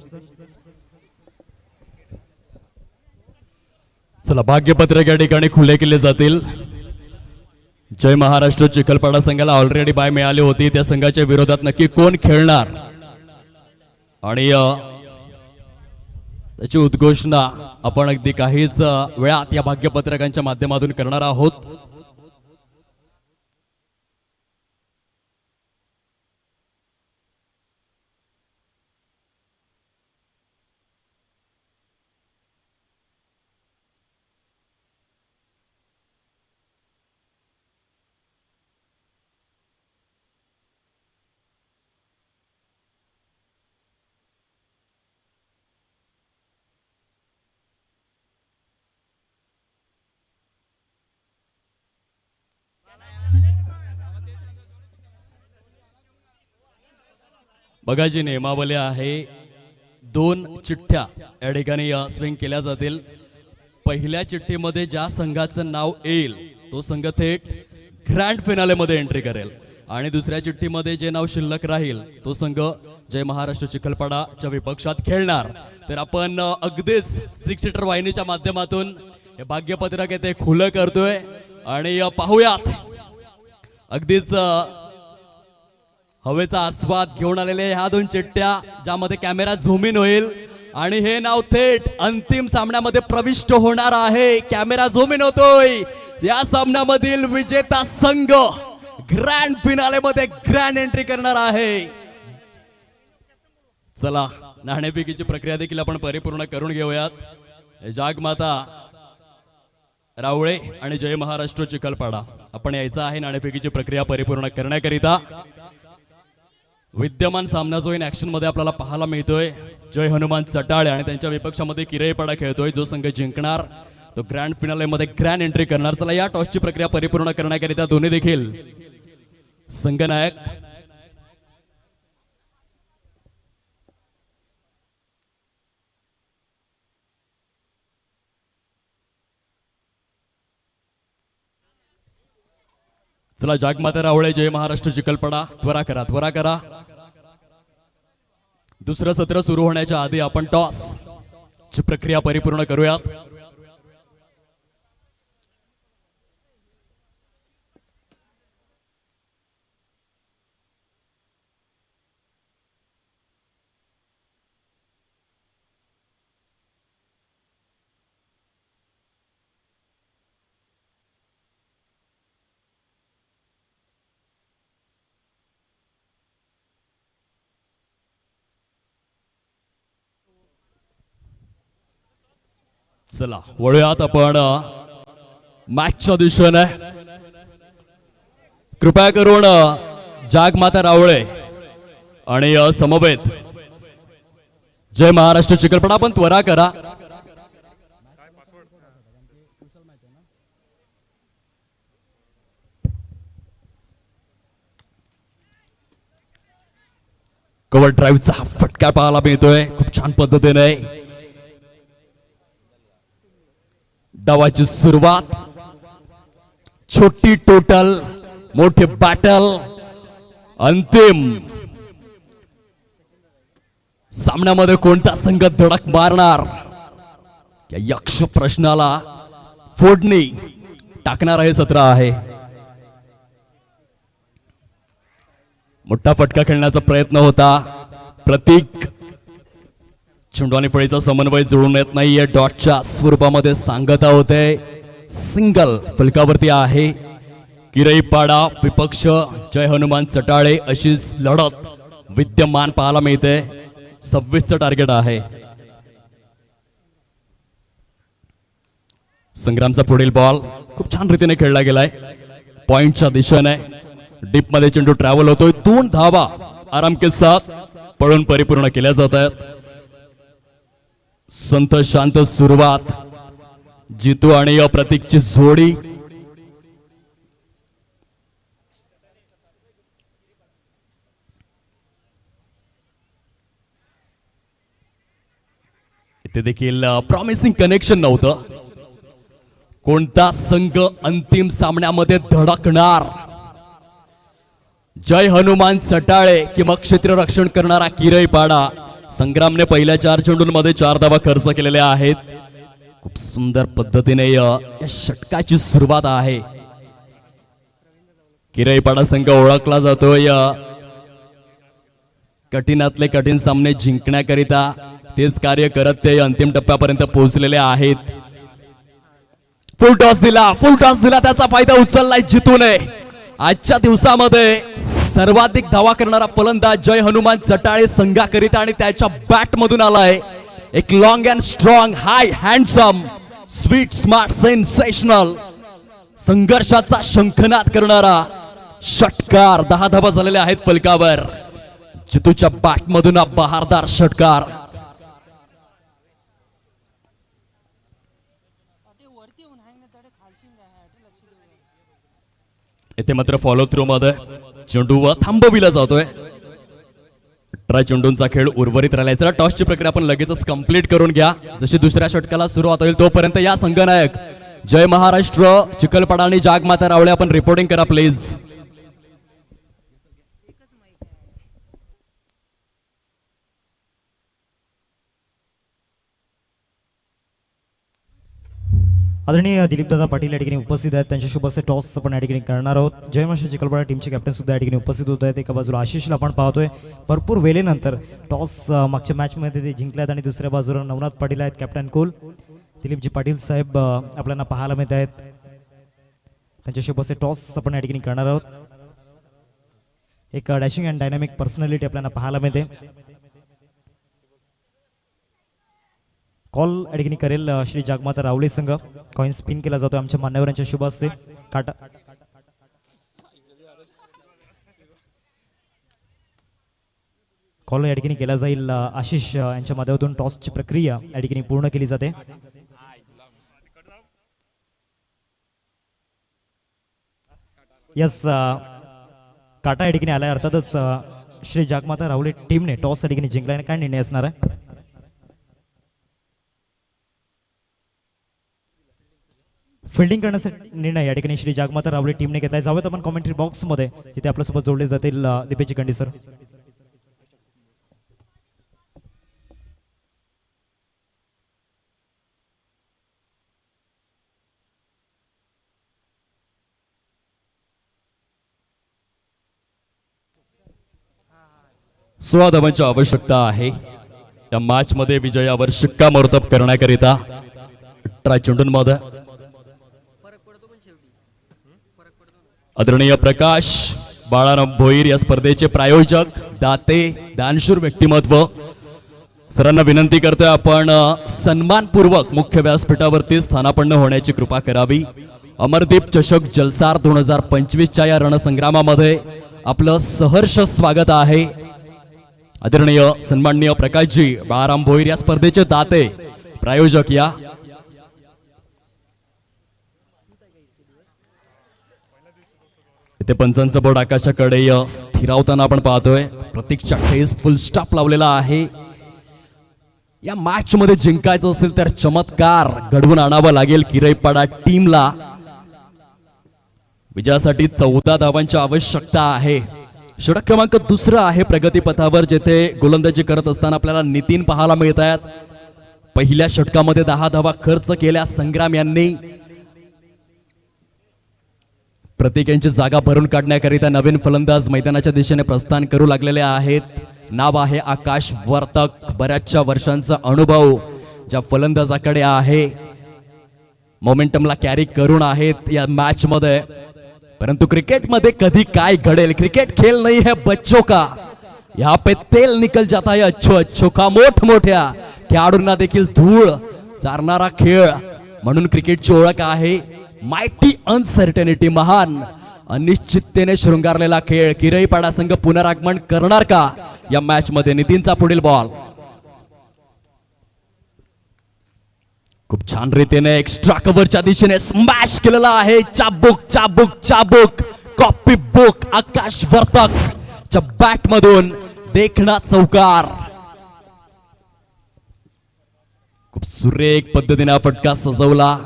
चला भाग्यपत्रक या ठिकाणी खुले केले जातील. जय महाराष्ट्र चिखलपाडा संघाला ऑलरेडी बाय मिळाली होती. त्या संघाच्या विरोधात नक्की कोण खेळणार आणि त्याची उद्घोषणा आपण अगदी काहीच वेळात या भाग्यपत्रकांच्या माध्यमातून करणार आहोत. बघा जी नियमावली आहे, 2 चिठ्ठ्या या ठिकाणी स्विंग केल्या जातील. पहिल्या चिठ्ठीमध्ये ज्या संघाचं नाव येईल तो संघ थेट ग्रँड फिनाले मध्ये एंट्री करेल, आणि दुसऱ्या चिठ्ठीमध्ये जे नाव शिल्लक राहील तो संघ जय महाराष्ट्र चिखलपाडाच्या विपक्षात खेळणार. तर आपण अगदीच 6 सीटर वाहिनीच्या माध्यमातून हे भाग्यपत्रक येथे खुलं करतोय, आणि पाहूयात अगदीच हवेचा आस्वाद घेऊन आलेले ह्या 2 चिठ्ठ्या, ज्यामध्ये कॅमेरा झूम इन होईल आणि हे नाव थेट अंतिम सामन्यामध्ये प्रविष्ट होणार आहे. कॅमेरा झूम इन होतोय. या सामन्यामधील विजेता संघ ग्रँड फिनाले मध्ये ग्रँड एंट्री करणार आहे. चला नाणेफेकीची प्रक्रिया देखील आपण परिपूर्ण करून घेऊयात. जागमाता रावळे आणि जय महाराष्ट्र चिखलपाडा आपण यायचं आहे नाणेफेकीची प्रक्रिया परिपूर्ण करण्याकरिता. विद्यमान सामना जो इन ऍक्शन मध्ये आपल्याला पाहायला मिळतोय, जय हनुमान चटाळे आणि त्यांच्या विपक्षामध्ये किरेपाडा खेळतोय. जो संघ जिंकणार तो ग्रँड फिनाले मध्ये ग्रँड एंट्री करणार. चला या टॉसची प्रक्रिया परिपूर्ण करण्याकरिता दोन्ही देखील संघनायक चला जागमाता रावळे जय महाराष्ट्र चिखलपडा त्वरा करा त्वरा करा. दुसरं सत्र सुरू होण्याच्या आधी आपण टॉस ची प्रक्रिया परिपूर्ण करूयात. चला वळूयात आपण मॅचच्या दिशेने. कृपया करून जागमाता रावळे आणि समवेत जय महाराष्ट्र चिखलपडा आपण त्वरा करा. कव्हर ड्राईव्हचा हा फटका पाहायला मिळतोय खूप छान पद्धतीने. डावाची सुरुवात, छोटी टोटल मोठे बॅटल, अंतिम सामन्यामध्ये कोणता संघ धडक मारणार या यक्ष प्रश्नाला फोडणी टाकणार हे सत्र आहे. मोठा फटका खेळण्याचा प्रयत्न होता. प्रतीक चेंडू आणि फळीचा समन्वय जुळून येत नाहीये. डॉटच्या स्वरूपामध्ये सांगता होते. सिंगल फलकावरती आहे. किरईपाडा विपक्ष जय हनुमान चटाळे अशी लढत विद्यमान पाहायला मिळते. 26चं टार्गेट आहे. संग्रामचा पुढील बॉल खूप छान रीतीने खेळला गेलाय. पॉइंटच्या दिशेने डीप मध्ये चेंडू ट्रॅव्हल होतोय. 2 धावा आराम के साथ पळून परिपूर्ण केल्या जात आहेत. संत शांत सुरुवात. जितू आणि प्रतीकची जोडी. इथे देखील प्रॉमिसिंग कनेक्शन नव्हतं. कोणता संघ अंतिम सामन्यामध्ये धडकणार? जय हनुमान चटाळे किंवा क्षेत्ररक्षण करणारा किरईपाडा. संग्रामने पहिल्या 4 चेंडूंमध्ये 4 धावा खर्च केलेल्या आहेत. खूप सुंदर पद्धतीने या षटकाची सुरुवात आहे. किरईपाडा संघ ओळखला जातोय कठीणातले कठीण सामने जिंकण्याकरिता. तेच कार्य करत ते अंतिम टप्प्यापर्यंत पोहोचलेले आहेत. फुल टॉस दिला त्याचा फायदा उचललाय जितूने. आजच्या दिवसामध्ये सर्वाधिक धावा करणारा फलंदाज जय हनुमान चटाळे संघाकरिता आणि त्याच्या बॅट मधून आलाय. एक long and strong high handsome sweet smart sensational संघर्षाचा शंखनाद करणारा षटकार. 10 धावा झालेल्या आहेत फलकावर. जितूच्या बॅट मधून हा बहारदार षटकार. इथे मात्र फॉलो थ्रू मध्ये चेंडू थांबविला जातोय. 18 चेंडूंचा खेळ उर्वरित राहिला. टॉसची प्रक्रिया आपण लगेचच कंप्लीट करून घ्या. जशी दुसऱ्या षटकाला सुरुवात होईल तोपर्यंत या संघनायक जय महाराष्ट्र चिखलपडा आणि जागमाता रावळे आपण रिपोर्टिंग करा प्लीज. आदरणीय दिलीपदादा पाटील या ठिकाणी उपस्थित आहेत. त्यांच्या शुभ असे टॉस आपण या ठिकाणी करणार आहोत. जय महाराष्ट्र चिखलपडा टीमचे कॅप्टन सुद्धा या ठिकाणी उपस्थित होत आहेत. एका बाजूला आशिषला आपण पाहतोय. भरपूर वेळेनंतर टॉस मागच्या मॅचमध्ये ते जिंकल्यात आणि दुसऱ्या बाजूला नवनाथ पाटील आहेत कॅप्टन कूल. दिलीपजी पाटील साहेब आपल्याला पाहायला मिळत आहेत. त्यांच्या शुभ असे टॉस आपण या ठिकाणी करणार आहोत. एक डॅशिंग अँड डायनामिक पर्सनॅलिटी आपल्याला पाहायला मिळते. कॉल या ठिकाणी करेल श्री जागमाता रावळे संघ. कॉइन स्पिन केला जातो आमच्या मान्यवरांच्या शुभ असते. काटा कॉल या ठिकाणी केला जाईल. आशिष यांच्या माध्यमातून टॉसची प्रक्रिया या ठिकाणी पूर्ण केली जाते. यस काटा या ठिकाणी आलाय. अर्थातच श्री जागमाता रावळे टीमने टॉस या ठिकाणी जिंकल्याने काय निर्णय असणार आहे? फिल्डिंग करण्यासाठी निर्णय या ठिकाणी श्री जागमाता रावले टीमने घेतलाय. जाऊयात आपण कॉमेंट्री बॉक्समध्ये जिथे आपल्यासोबत जोडले जातील दीपेश चिखंडी सर. सोळा धावांची आवश्यकता आहे या मॅच मध्ये विजयावर शिक्कामोर्तब करण्याकरिता 18 चेंडूंमध्ये. आदरणीय प्रकाश बाळाराम भोईर या स्पर्धेचे प्रायोजक, दाते, दानशूर व्यक्तिमत्व सरांना विनंती करतोय आपण सन्मानपूर्वक मुख्य व्यासपीठावरती स्थानापन्न होण्याची कृपा करावी. अमरदीप चषक जलसार 2025च्या या रणसंग्रामामध्ये आपलं सहर्ष स्वागत आहे. आदरणीय सन्माननीय प्रकाशजी बाळाराम भोईर या स्पर्धेचे दाते, प्रायोजक या. इथे पंचांचं बोर्ड आकाशाकडे स्थिरावताना आपण पाहतोय. प्रतीकच्या ठेस फुल स्टॉप लावलेला आहे. या मॅच मध्ये जिंकायचं असेल तर चमत्कार घडवून आणावा लागेल किरईपाडा टीमला. विजयासाठी 14 धावांची आवश्यकता आहे. षटक क्रमांक दुसरा आहे प्रगतीपथावर, जेथे गोलंदाजी करत असताना आपल्याला नितीन पाहायला मिळत आहेत. पहिल्या षटकामध्ये 10 धावा खर्च केल्या संग्राम यांनी. प्रतीक यांची जागा भरून काढण्याकरिता नवीन फलंदाज मैदानाच्या दिशेने प्रस्थान करू लागलेले आहेत. नाव आहे आकाश वर्तक. बऱ्याचशा वर्षांचा अनुभव ज्या फलंदाजाकडे आहे, मोमेंटमला कॅरी करून आहेत या मॅच मध्ये. परंतु क्रिकेटमध्ये कधी काय घडेल, क्रिकेट खेल नहीं है बच्चों का, यहाँ पे तेल निकल जाता है अच्छो अच्छो का. मोठमोठ्या खेळाडूंना देखील धूळ चारणारा खेळ म्हणून क्रिकेटची ओळख आहे. मायटी अनसर्टेनिटी, महान अनिश्चिततेने शृंगारलेला खेळ. किरईपाडा संघ पुनरागमन करणार का या मॅच मध्ये? नितीनचा पुढील बॉल खूप छान रीतीने एक्स्ट्रा कव्हरच्या दिशेने स्मॅश केलेला आहे. चाबुक चाबुक चाबुक, कॉपी बुक. आकाश वर्तक च्या बॅट मधून देखणा चौकार. खूप सुरेख पद्धतीने फटका सजवला.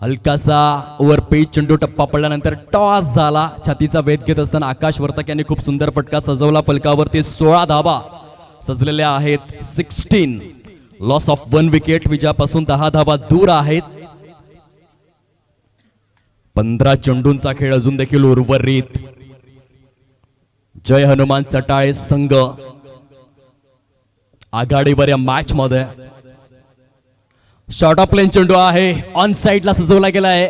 हलकासा ओव्हरपेज चेंडू टप्पा पडल्यानंतर टॉस झाला. छातीचा वेध घेत असताना आकाश वर्तक यांनी खूप सुंदर फटका सजवला. फलकावरती 16 धावा सजलेल्या आहेत. 16 लॉस ऑफ 1 विकेट. विजयापासून 10 धावा दूर आहेत. 15 चेंडूंचा खेळ अजून देखील उर्वरित. जय हनुमान चटाळे संघ आघाडीवर या मॅच मध्ये. शॉर्ट ऑफ लेन चेंडू आहे, ऑन साइडला सजवला गेला आहे.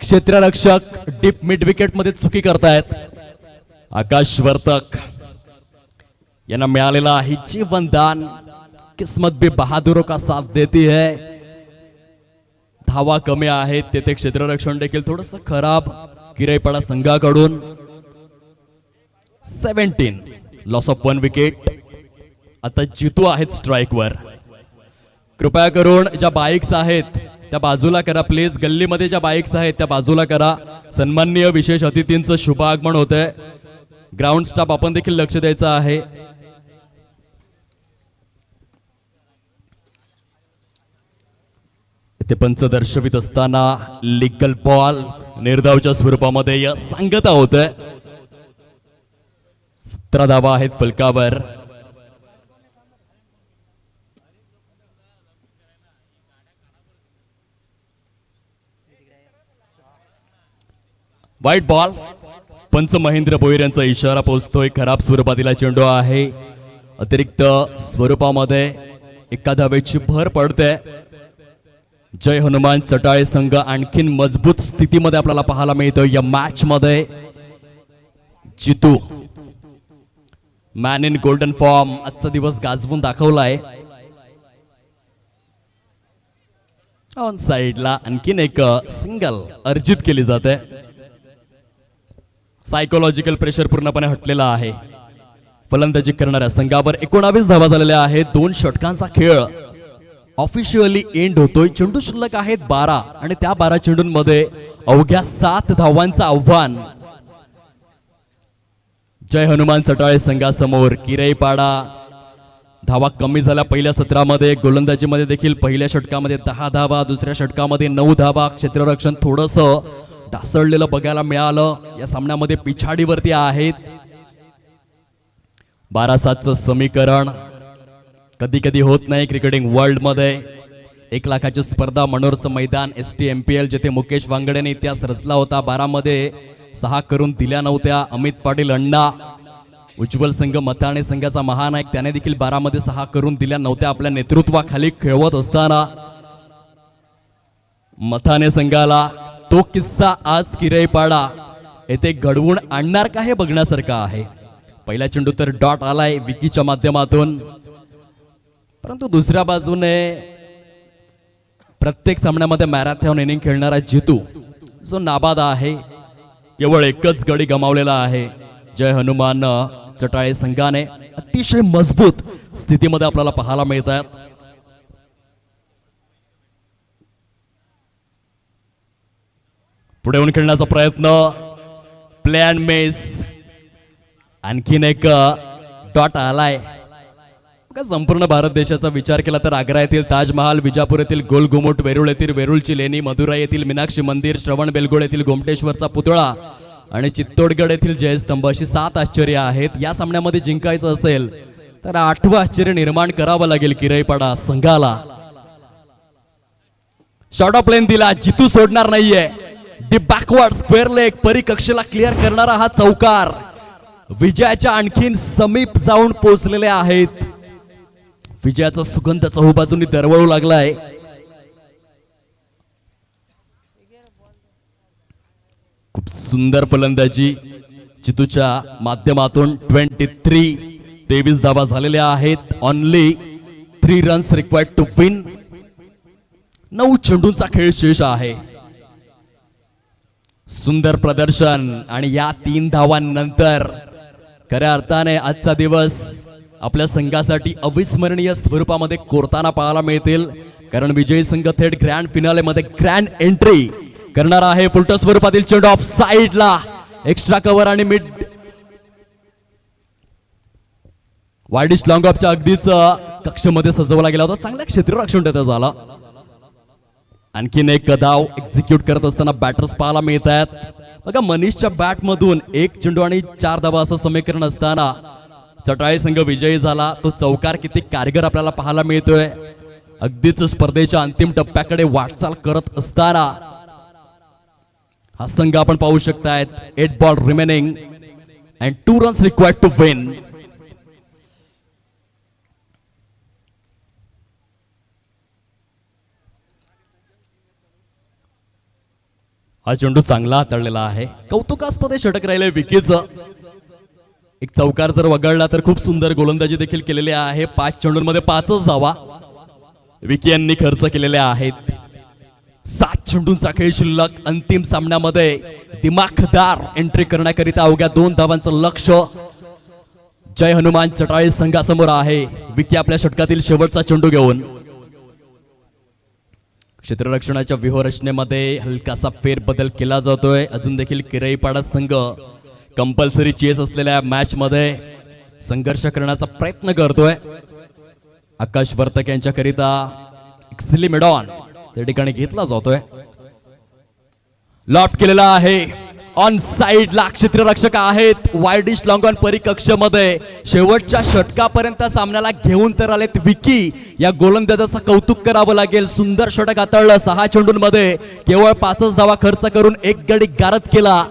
क्षेत्ररक्षक डीप मिड विकेट मध्ये चुकी करतायत. आकाश वर्तक यांना मिळालेला आहे जीवनदान. किस्मत भी बहादुरों का साथ देती है. धावा कमी आहेत, तेथे क्षेत्ररक्षण देखील थोडंसं खराब किरईपाडा संघाकडून. 17 लॉस ऑफ 1 विकेट. आता जितू आहेत स्ट्राइक वर. कृपया करून ज्या बाईक्स आहेत त्या बाजूला करा प्लीज. गल्लीमध्ये ज्या बाईक्स आहेत त्या बाजूला करा. सन्माननीय विशेष अतिथींचं शुभ आगमन होतंय. ग्राउंड स्टाफ आपण देखील लक्ष द्यायचं आहे. ते पंच दर्शवित असताना लीगल बॉल निर्धावच्या स्वरूपामध्ये सांगता होतंय. 17 धावा आहेत फलकावर. White ball. पंच महेंद्र भोईर यांचा इशारा पोहोचतोय. खराब स्वरूपातीला चेंडू आहे. अतिरिक्त स्वरूपामध्ये एका धावेची भर पडते. जय हनुमान चटाळे संघ आणखीन मजबूत स्थितीमध्ये आपल्याला पाहायला मिळतो या मॅच मध्ये. जितू मॅन इन गोल्डन फॉर्म आजचा दिवस गाजवून दाखवलाय. ऑन साइडला आणखीन एक सिंगल अर्जित केली जाते. सायकोलॉजिकल प्रेशर पूर्णपणे हटलेला आहे. फलंदाजी करणाऱ्या संघावर 19 धावा झालेल्या आहेत. 2 षटकांचा खेळ ऑफिशियली एंड होतोय. चेंडू शिल्लक आहेत 12 आणि त्या 12 चेंडूंमध्ये अवघ्या 7 धावांचं आव्हान जय हनुमान चटाळे संघासमोर. किरईपाडा धावा कमी झाल्या पहिल्या सत्रामध्ये. गोलंदाजीमध्ये देखील पहिल्या षटकामध्ये 10 धावा, दुसऱ्या षटकामध्ये 9 धावा. क्षेत्ररक्षण थोडंसं ढासळलेलं बघायला मिळालं. या सामन्यामध्ये पिछाडीवरती आहेत. 12-7चं समीकरण कधी कधी होत नाही क्रिकेटिंग वर्ल्ड मध्ये. 1 लाखाची स्पर्धा मनोरचं मैदान STMPL जिथे मुकेश वांगडेने इतिहास रचला होता. 12 मध्ये 6 करून दिल्या नव्हत्या. अमित पाटील अण्णा उज्ज्वल संघ मथाणे संघाचा महानायक त्याने देखील 12 मध्ये 6 करून दिल्या नव्हत्या. आपल्या नेतृत्वाखाली खेळवत असताना मथाणे संघाला तो किस्सा आज किरईपाडा येथे घडवून आणणार का हे बघण्यासारखं आहे. पहिला चेंडू तर डॉट आलाय विकीच्या माध्यमातून, परंतु दुसऱ्या बाजूने प्रत्येक सामन्यामध्ये मॅरेथॉन इनिंग खेळणारा जितू जो नाबाद आहे, केवळ एकच गडी गमावलेला आहे. जय हनुमान चटाळे संघाने अतिशय मजबूत स्थितीमध्ये आपल्याला पाहायला मिळतात. पुढे येऊन खेळण्याचा प्रयत्न, प्लॅन मिस. आणखीन एक डॉट आलाय. संपूर्ण भारत देशाचा विचार केला तर आग्रा येथील ताजमहाल, विजापूर येथील गोलघुमट, वेरूळ येथील वेरूळची लेणी, मदुराई येथील मीनाक्षी मंदिर, श्रवण बेलगोळ येथील गोमटेश्वरचा पुतळा आणि चित्तोडगड येथील जयस्तंभ अशी 7 आश्चर्य आहेत. या सामन्यामध्ये जिंकायचं असेल तर 8वं आश्चर्य निर्माण करावं लागेल किरईपाडा संघाला. शॉर्ट ऑफ लेन दिला, जितू सोडणार नाहीये. डी बॅकवर्ड स्क्वेअर लेग परिकक्षेला क्लिअर करणारा हा चौकार विजयाच्या आणखीन समीप जाऊन पोहोचलेले आहेत. विजयाचा सुगंध चहूबाजूंनी दरवळू लागलाय. खूप सुंदर फलंदाजी चितूच्या माध्यमातून. 23 धावा झालेल्या आहेत. Only 3 runs required to win. 9 चेंडूंचा खेळ शेष आहे. सुंदर प्रदर्शन आणि या 3 धावांनंतर खऱ्या अर्थाने आजचा दिवस आपल्या संघासाठी अविस्मरणीय स्वरूपामध्ये कोरताना पाहायला मिळतील. कारण विजयी संघ थेट ग्रँड फिनाले मध्ये ग्रँड एंट्री करणार आहे. फुलटॉस स्वरूपातील चेंडू ऑफ साइडला, एक्स्ट्रा कव्हर आणि मिड वाईडिश लॉंग ऑफच्या अगदीच कक्षमध्ये सजवला गेला होता. चांगल्या क्षेत्ररक्षण त्याचं झाला. आणखीन एक धाव एक्झिक्यूट करत असताना बॅटर्स पाहायला मिळत आहेत. बघा मनीषच्या बॅट मधून 1 चेंडू आणि 4 धावा असं समीकरण असताना चटाळे संघ विजयी झाला. तो चौकार किती कारगर आपल्याला पाहायला मिळतोय. अगदीच स्पर्धेच्या अंतिम टप्प्याकडे वाटचाल करत असताना हा संघ आपण पाहू शकतायत. 8 ball remaining and 2 runs required to win. हा चेंडू चांगला हाताळलेला आहे. कौतुकास्पद षटक राहिले विकीचं. एक चौकार जर वगळला तर खूप सुंदर गोलंदाजी देखील केलेली आहे. 5 चेंडूंमध्ये 5च धावा विकी यांनी खर्च केलेल्या आहेत. 7 चेंडूंचा खेळ शिल्लक. अंतिम सामन्यामध्ये दिमाखदार एंट्री करण्याकरिता अवघ्या 2 धावांचं लक्ष जय हनुमान चटाळे संघासमोर आहे. विकी आपल्या षटकातील शेवटचा चेंडू घेऊन क्षेत्ररक्षणाच्या व्यूहरचनेमध्ये हलकासा फेरबदल केला जातोय. अजून देखील किरईपाडा संघ कंपल्सरी चेस असलेल्या मॅच मध्ये संघर्ष करण्याचा प्रयत्न करतोय. आकाश वर्तक यांच्याकरिता एक्सली मिडॉन त्या ठिकाणी घेतला जातोय. लॉफ्ट केलेला आहे. ऑन साइडला क्षेत्ररक्षक आहेत. वाईडिश लॉंग ऑन परिकक्षमध्ये शेवटच्या षटकापर्यंत सामन्याला घेऊन तर आलेत विकी. या गोलंदाजाचं कौतुक करावं लागेल. सुंदर षटक हाताळलं. 6 चेंडूंमध्ये केवळ 5च धावा खर्च करून 1 गडी गारद केला.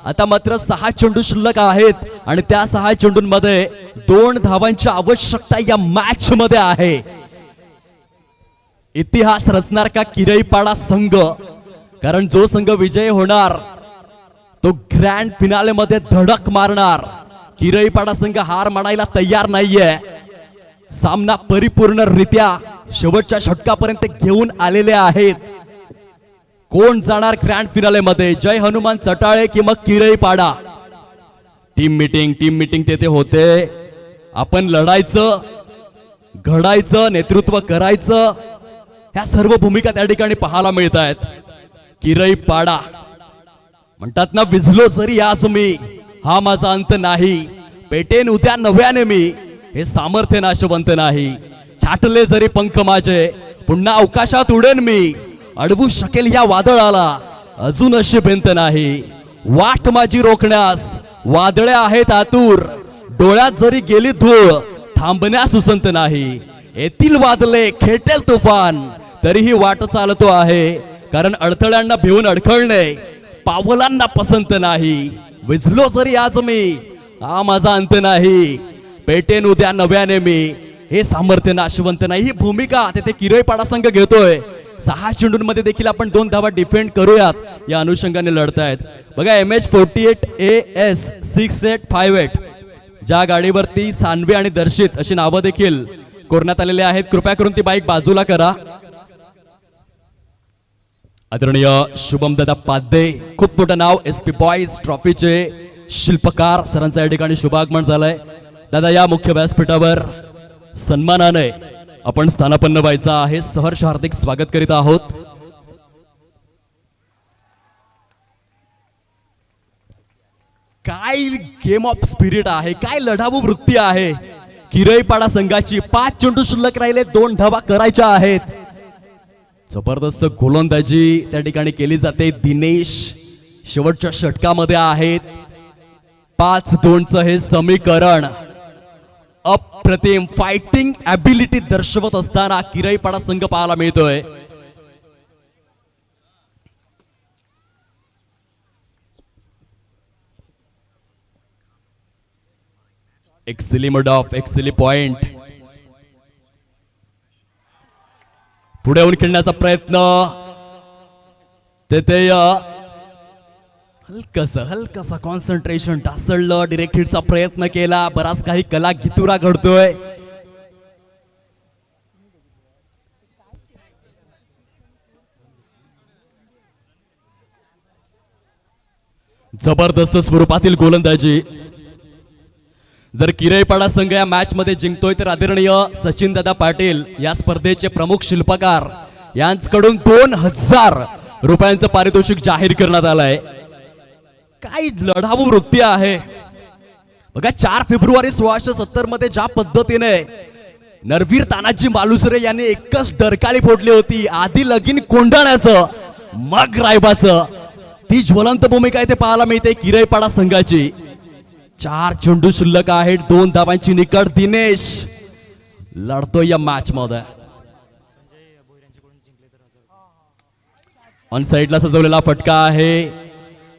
आता मात्र 6 चेंडू शिल्लक आहेत आणि त्या 6 चेंडूंमध्ये 2 धावांची आवश्यकता या मॅच मध्ये आहे. इतिहास रचणार का किरईपाडा संघ? कारण जो संघ विजयी होणार तो ग्रँड फिनाले मध्ये धडक मारणार. किरईपाडा संघ हार मानायला तयार नाहीये. सामना परिपूर्णरित्या शेवटच्या षटकापर्यंत घेऊन आलेले आहेत. कोण जाणार ग्रँड फिनाले मध्ये? जय हनुमान चटाळे की मग किरईपाडा? टीम मीटिंग तेथे होते. आपण लढायचं, घडायचं, नेतृत्व करायचं, ह्या सर्व भूमिका त्या ठिकाणी पाहायला मिळत आहेत. किरईपाडा म्हणतात ना, विझलो जरी आज मी, हा माझा अंत नाही. पेटेन उद्या नव्याने मी. हे सामर्थ्य नाशवंत नाही. छाटले जरी पंख माझे पुन्हा अवकाशात उडेन मी, अडवू शकेल या वादळाला अजून अशी भिंत नाही. वाट माझी रोखण्यास वादळे आहेत आतुर, डोळ्यात जरी गेली धूळ थांबण्यास सुसंत नाही. येथील वादळे खेटेल तुफान तरीही वाट चालतो आहे, कारण अडथळ्यांना भिवून अडखळणे पावलांना पसंत नाही. विझलो जरी आज मी हा माझा अंत नाही, पेटेन उद्या नव्याने मी, हे सामर्थ्य नाशवंत नाही. ही भूमिका तेथे किरईपाडा संघ घेतोय. 6 चेंडूंमध्ये देखील आपण 2 धावा डिफेंड करूयात या अनुषंगाने लढतायत. बघा MH48 AS 6858 ज्या गाडीवरती सानवी आणि दर्शित अशी नावं देखील कोरण्यात आलेली आहेत, कृपया करून ती बाईक बाजूला करा. आदरणीय शुभम दादा पाध्ये, खूप मोठं नाव, SP बॉईज ट्रॉफीचे शिल्पकार सरांचं या ठिकाणी शुभागमन झालंय. दादा या मुख्य व्यासपीठावर सन्मानाने आपण स्थानापन्न व्हायचं आहे. सहर्ष हार्दिक स्वागत करीत आहोत. काय गेम ऑफ स्पिरिट आहे, काय लढाऊ वृत्ती आहे किरईपाडा संघाची. 5 चेंडू शिल्लक राहिले, 2 धावा करायच्या आहेत. जबरदस्त गोलंदाजी त्या ठिकाणी केली जाते. दिनेश शेवटच्या षटकामध्ये आहेत. 5-2चं हे समीकरण अप्रतिम फायटिंग ॲबिलिटी दर्शवत असताना किरईपाडा संघ पाहायला मिळतोय. एक सिली मोड ऑफ, एक सिली पॉइंट. पुढे येऊन खेळण्याचा प्रयत्न, तेथे हलकसा कॉन्सन्ट्रेशन ढासळलं. डिरेक्ट हिटचा प्रयत्न केला, बराच काही कला गितुरा घडतोय. जबरदस्त स्वरूपातील गोलंदाजी. जर किरईपाडा संघ या मॅच मध्ये जिंकतोय तर आदरणीय सचिन दादा पाटील या स्पर्धेचे प्रमुख शिल्पकार यांच्याकडून 2000 रुपयांचं पारितोषिक जाहीर करण्यात आलंय. काय लढाऊ वृत्ती आहे बघा. 4 फेब्रुवारी 1670 मध्ये ज्या पद्धतीने नरवीर तानाजी मालुसरे यांनी एकच डरकाळी फोडली होती, आधी लगीन कोंडाण्याचं मग रायबाचं, ती ज्वलंत भूमिका इथे पाहायला मिळते किरईपाडा संघाची. 4 चेंडू शिल्लक आहेत, 2 धावांची निकड. दिनेश लढतोय या मॅच मध्ये. ऑन साइडला सजवलेला फटका आहे,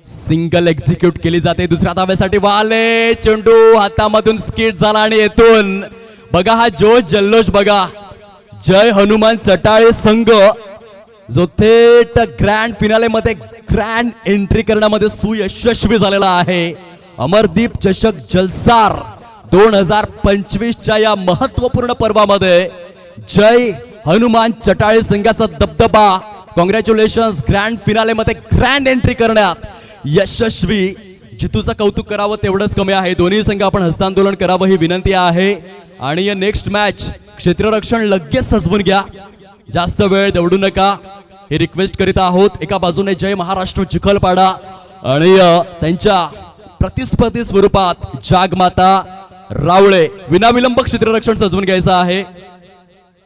सिंगल एक्झिक्यूट केली जाते. दुसऱ्या धावेसाठी वाले, चेंडू हातामधून स्किट झाला आणि येथून बघा हा जोश जल्लोष बघा. जय हनुमान चटाळे संघ जो थेट ग्रँड फिनाले मध्ये ग्रँड एंट्री करण्यामध्ये सुयशस्वी झालेला आहे. अमरदीप चषक जलसार 2025च्या या महत्वपूर्ण पर्वामध्ये जय हनुमान चटाळे संघाचा दबदबा. कॉंग्रॅच्युलेशन्स, ग्रँड फिनाले मध्ये ग्रँड एंट्री करण्यात यशस्वी. जितूचं कौतुक करावं तेवढंच कमी आहे. दोन्ही संघ आपण हस्तांदोलन करावं ही विनंती आहे. आणि या नेक्स्ट मॅच क्षेत्ररक्षण लगेच सजवून घ्या, जास्त वेळ दवडू नका हे रिक्वेस्ट करीत आहोत. एका बाजूने जय महाराष्ट्र चिखलपाडा आणि त्यांच्या प्रतिस्पर्धी स्वरूपात जागमाता रावळे. विनाविलंब क्षेत्ररक्षण सजवून घ्यायचं आहे.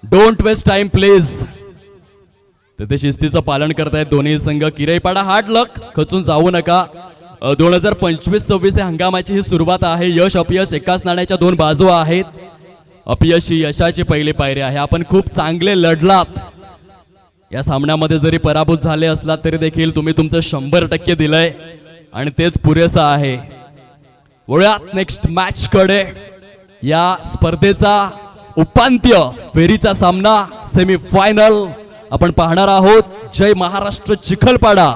Don't waste time please. तेथे शिस्तीचं पालन करतायत दोन्ही संघ. किरईपाडा हार्ड लक, खचून जाऊ नका. 2025-26 हंगामाची ही सुरुवात आहे. यश अपयश एकाच नाण्याच्या 2 बाजू आहेत. अपयश ही यशाची पहिली पायरी आहे. आपण खूप चांगले लढलात. या सामन्यामध्ये जरी पराभूत झाले असलात तरी देखील तुम्ही तुमचं 100% दिलंय आणि तेच पुरेसं आहे. वळूयात नेक्स्ट मॅच कडे. या स्पर्धेचा उपांत्य फेरीचा सामना, सेमीफायनल आपण पाहणार आहोत. जय महाराष्ट्र चिखलपाडा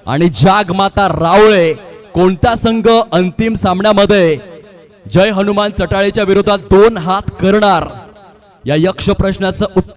आणि जागमाता रावळे. कोणता संघ अंतिम सामन्यामध्ये जय हनुमान चटाळेच्या विरोधात 2 हात करणार या यक्ष प्रश्नाचं